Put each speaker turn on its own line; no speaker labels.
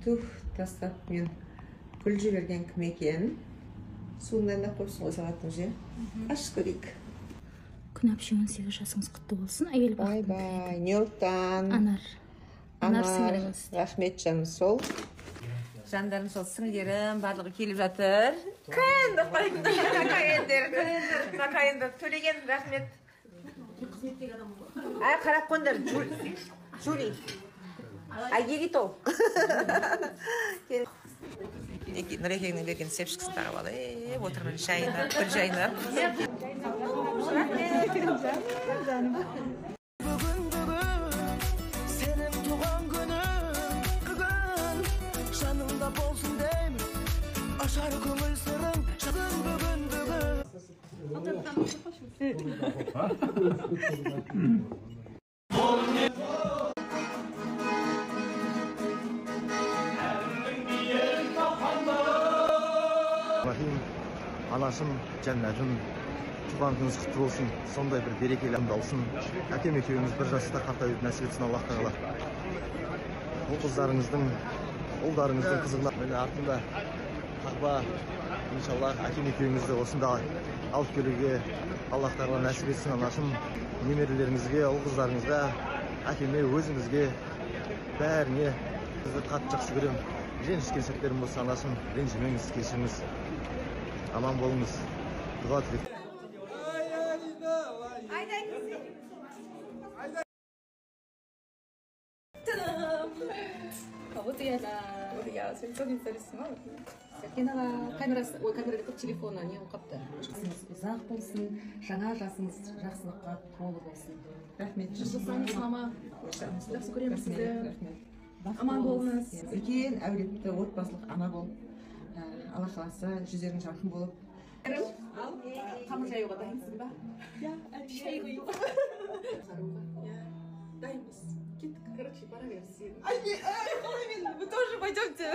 Тух, тастап мен гүл жіберген кім екен? Суын дайындап қойыпсың ғой сағаттың же. Ашып көрейік.
Күн әпше 18 жасыңыз құтты болсын. Әйел бақытын
Бай-бай. Нью-Йорктан.
Анар сіңіліңіз.
Рахмет жаным сол. Жандарым сол сіңілдерім барлығы келіп жатыр. Кайынды қойыңдар. Кайындар. Төлеген рахмет. Ай, қарап қондар. Жули. Айгерито. Нұрекеңнің берген сепшікісін тағып алып, отырмын жайынап, бір жайынап.
Senin tuğan günün bugün Canımda bolsun deyim Aşar kömül sırrın Şadın bugün
Rahim, anашым, жәннәтім, туған күніңіз құтты болсын, сондай бір берекелі күн болсын. Әкем екеуіңіз бір жаста қартайып нәсіп етсін Аллах тағала. Бұл қыздарыңыздың, ұлдарыңыздың қызығына міне артында қақпа, иншаллах, әкем екеуіңізді осында алып келуге Аллах тағала нәсіп етсін анашым. Немерелеріңізге, ұл қыздарыңызға, әкеме, өзіңізге, бәріне сізді қатты жақсы көремін. Ренжіскен сәттерім болса анашым, ренжімеңіз, кешіріңіз. Aman bolunuz. Dua tilek.
Вот я свинцовница рисма. Сәкенаға камерасы, ой, камерада көп телефона не қапты. Жасыңыз ұзақ болсын, жаңа жасыңыз жақсылыққа толы болсын.
Рахмет.
Жасаңыз мама. Жақсы көремін сізді. Аман болыңыз.
Үлкен әулетті отбасылық ана бол. Алла қаласа жүздерің жарқын болып.
Қамыр жаюға дайынсың ба? Иә, шай құюға. Иә, дайынбыз. Кеттік, короче, бара берсін. Ай, қалай мен, вы тоже пойдемте.